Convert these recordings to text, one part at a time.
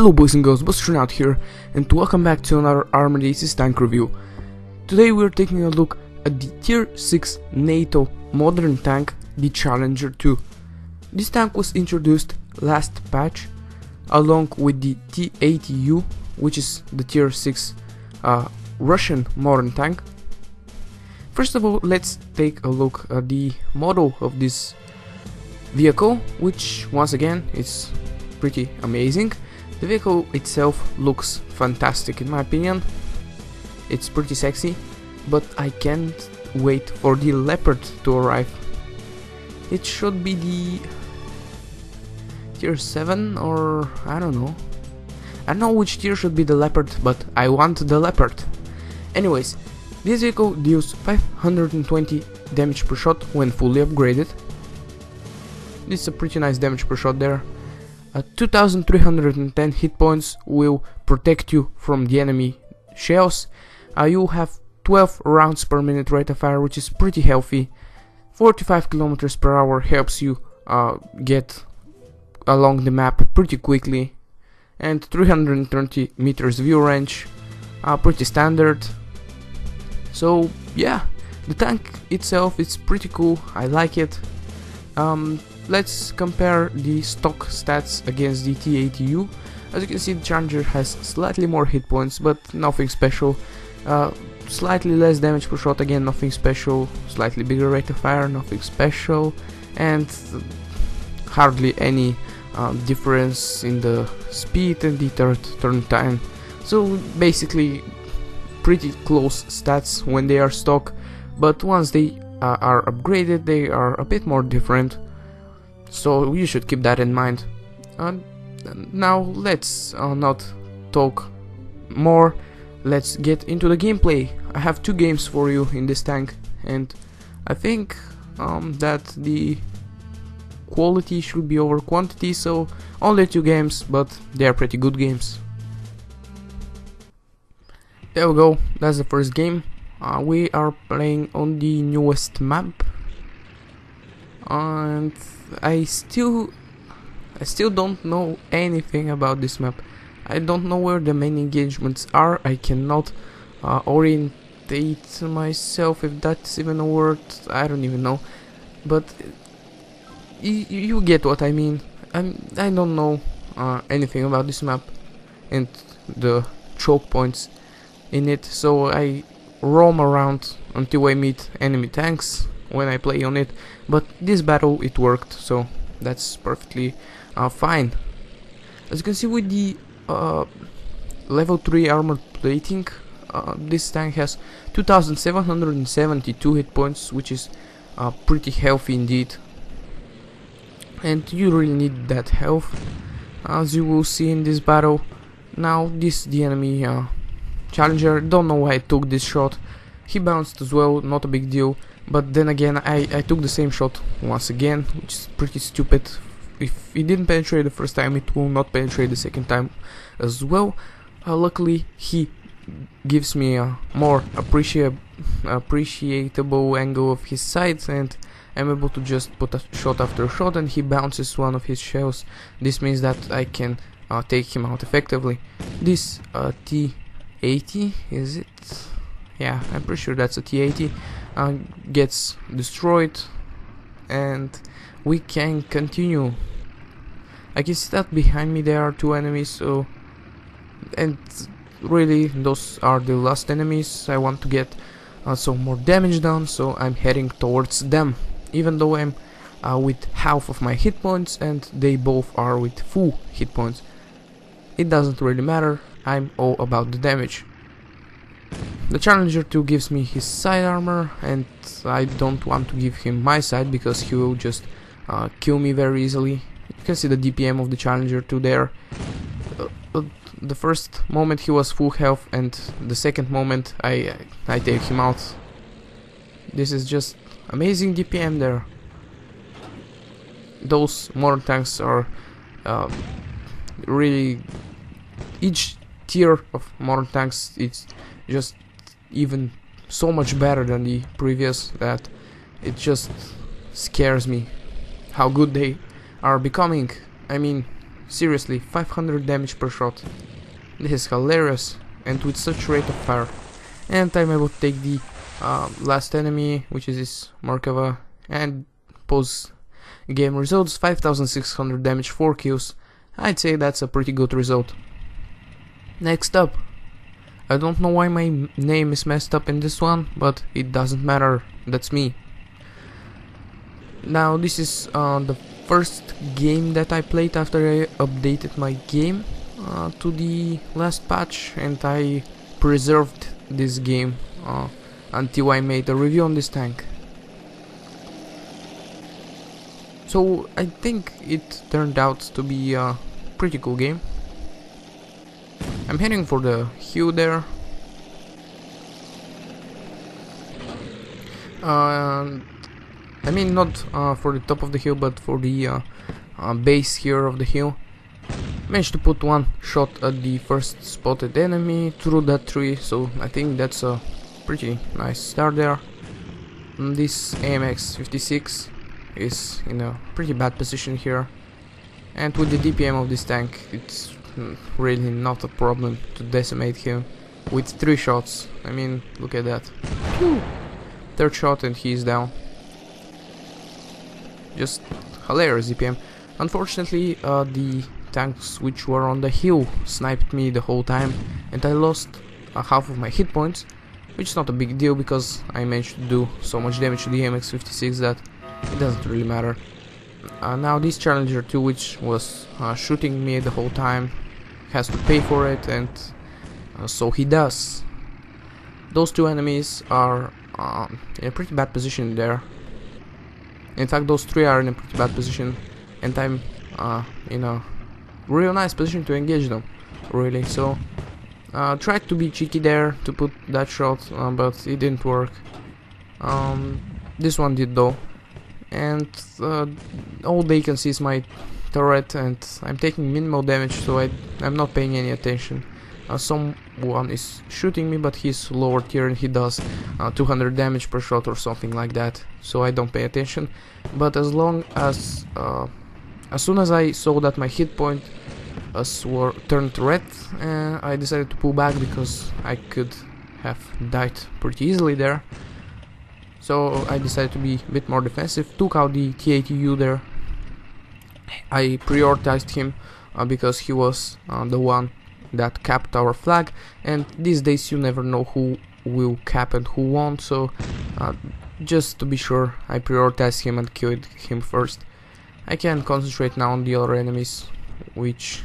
Hello boys and girls, Busternaut here, and welcome back to another Armored Aces tank review. Today we're taking a look at the Tier 6 NATO modern tank, the Challenger 2. This tank was introduced last patch, along with the T-80U, which is the Tier 6 Russian modern tank. First of all, let's take a look at the model of this vehicle, which once again is pretty amazing. The vehicle itself looks fantastic in my opinion. It's pretty sexy, but I can't wait for the Leopard to arrive. It should be the Tier 7 or I don't know. I don't know which tier should be the Leopard, but I want the Leopard. Anyways, this vehicle deals 520 damage per shot when fully upgraded. This is a pretty nice damage per shot there. 2310 hit points will protect you from the enemy shells. You have 12 rounds per minute rate of fire, which is pretty healthy. 45 kilometers per hour helps you get along the map pretty quickly, and 330 meters view range, pretty standard. So yeah, the tank itself is pretty cool. I like it. Let's compare the stock stats against the T-80U. As you can see, the Challenger has slightly more hit points, but nothing special. Slightly less damage per shot, again nothing special. Slightly bigger rate of fire, nothing special, and hardly any difference in the speed and the turn time. So basically pretty close stats when they are stock, but once they are upgraded they are a bit more different. So you should keep that in mind. Now let's not talk more. Let's get into the gameplay. I have two games for you in this tank, and I think that the quality should be over quantity, so only two games, but they are pretty good games. There we go, that's the first game. We are playing on the newest map, and I still don't know anything about this map. I don't know where the main engagements are. I cannot orientate myself, if that's even a word. I don't even know, but you get what I mean. I don't know anything about this map and the choke points in it, so I roam around until I meet enemy tanks when I play on it. But this battle it worked, so that's perfectly fine. As you can see, with the level 3 armor plating, this tank has 2772 hit points, which is pretty healthy indeed, and you really need that health, as you will see in this battle. Now this the enemy Challenger. Don't know why I took this shot. He bounced as well, not a big deal, but then again I took the same shot once again, which is pretty stupid. If it didn't penetrate the first time, it will not penetrate the second time as well. Luckily he gives me a more appreciable angle of his sights, and I'm able to just put a shot after shot, and he bounces one of his shells. This means that I can take him out effectively. This T-80, is it? Yeah, I'm pretty sure that's a T-80. Gets destroyed, and we can continue. I can see that behind me there are two enemies, so, and really those are the last enemies. I want to get some more damage done, so I'm heading towards them, even though I'm with half of my hit points and they both are with full hit points. It doesn't really matter, I'm all about the damage. The Challenger 2 gives me his side armor, and I don't want to give him my side because he will just kill me very easily. You can see the DPM of the Challenger 2 there. The first moment he was full health, and the second moment I take him out. This is just amazing DPM there. Those modern tanks are really, each tier of modern tanks, it's just even so much better than the previous that it just scares me how good they are becoming. I mean, Seriously, 500 damage per shot. This is hilarious, and with such rate of fire. And I'm able to take the last enemy, which is this Markova, and pause game results. 5600 damage, 4 kills. I'd say that's a pretty good result. Next up, I don't know why my name is messed up in this one, but it doesn't matter, that's me. Now this is the first game that I played after I updated my game to the last patch, and I preserved this game until I made a review on this tank. So I think it turned out to be a pretty cool game. I'm heading for the hill there. I mean not for the top of the hill, but for the base here of the hill. Managed to put one shot at the first spotted enemy through that tree, so I think that's a pretty nice start there. This AMX 56 is in a pretty bad position here, and with the DPM of this tank it's really not a problem to decimate him with 3 shots. I mean, look at that. Phew. Third shot and he's down. Just hilarious DPM. Unfortunately, the tanks which were on the hill sniped me the whole time, and I lost half of my hit points, which is not a big deal because I managed to do so much damage to the MX-56 that it doesn't really matter. Now this Challenger 2, which was shooting me the whole time, has to pay for it, and so he does. Those 2 enemies are in a pretty bad position there. In fact, those 3 are in a pretty bad position, and I'm in a real nice position to engage them, really. So tried to be cheeky there to put that shot, but it didn't work. This one did though, and all they can see is my turret, and I'm taking minimal damage, so I'm not paying any attention. Someone is shooting me, but he's lower tier and he does 200 damage per shot or something like that, so I don't pay attention. But as soon as I saw that my hit point were turned red, I decided to pull back because I could have died pretty easily there. So I decided to be a bit more defensive, took out the T-80U there. I prioritized him because he was the one that capped our flag, and these days you never know who will cap and who won't, so just to be sure I prioritized him and killed him first. I can concentrate now on the other enemies, which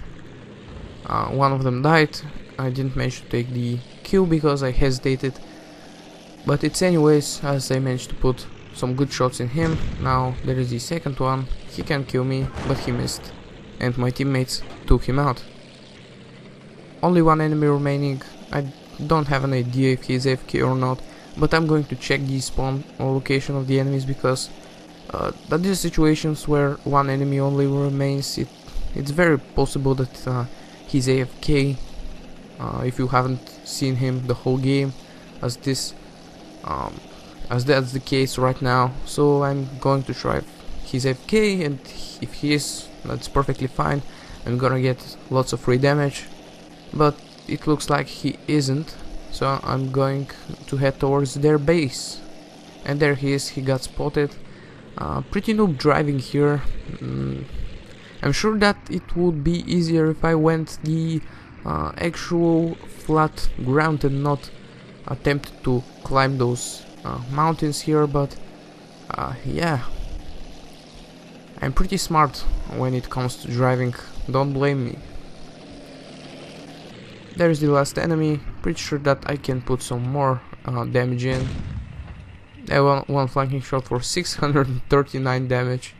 one of them died. I didn't manage to take the kill because I hesitated, but it's anyways, as I managed to put some good shots in him. Now there is the second one. He can kill me, but he missed, and my teammates took him out. Only one enemy remaining. I don't have an idea if he's AFK or not, but I'm going to check the spawn or location of the enemies, because that is situations where one enemy only remains. It's very possible that he's AFK if you haven't seen him the whole game, as that's the case right now. So I'm going to try if he's AFK, and if he is, that's perfectly fine. I'm gonna get lots of free damage, but it looks like he isn't, so I'm going to head towards their base. And there he is, he got spotted. Pretty noob driving here. I'm sure that it would be easier if I went the actual flat ground and not attempt to climb those mountains here, but yeah, I'm pretty smart when it comes to driving, don't blame me. There's the last enemy. Pretty sure that I can put some more damage in. One flanking shot for 639 damage,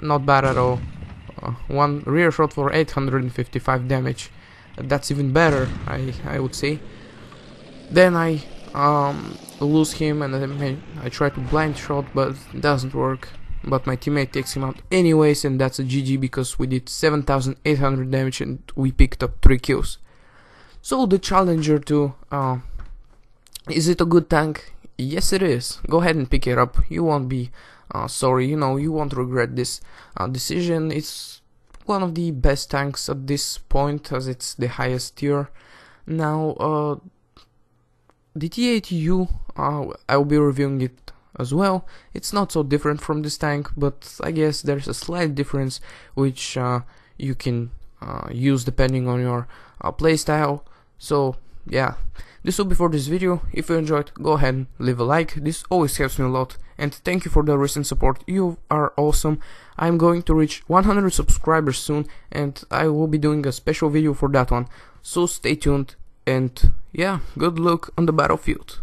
not bad at all. One rear shot for 855 damage, that's even better, I would say. Then I lose him, and then I try to blind shot, but it doesn't work. But my teammate takes him out anyways, and that's a GG because we did 7800 damage and we picked up 3 kills. So the Challenger 2, is it a good tank? Yes it is. Go ahead and pick it up. You won't be sorry, you know, you won't regret this decision. It's one of the best tanks at this point, as it's the highest tier. Now, the T-80U, I'll be reviewing it as well. It's not so different from this tank, but I guess there's a slight difference which you can use depending on your playstyle. So yeah, this will be for this video. If you enjoyed, go ahead and leave a like, this always helps me a lot, and thank you for the recent support. You are awesome. I'm going to reach 100 subscribers soon, and I will be doing a special video for that one, so stay tuned, and yeah, good luck on the battlefield.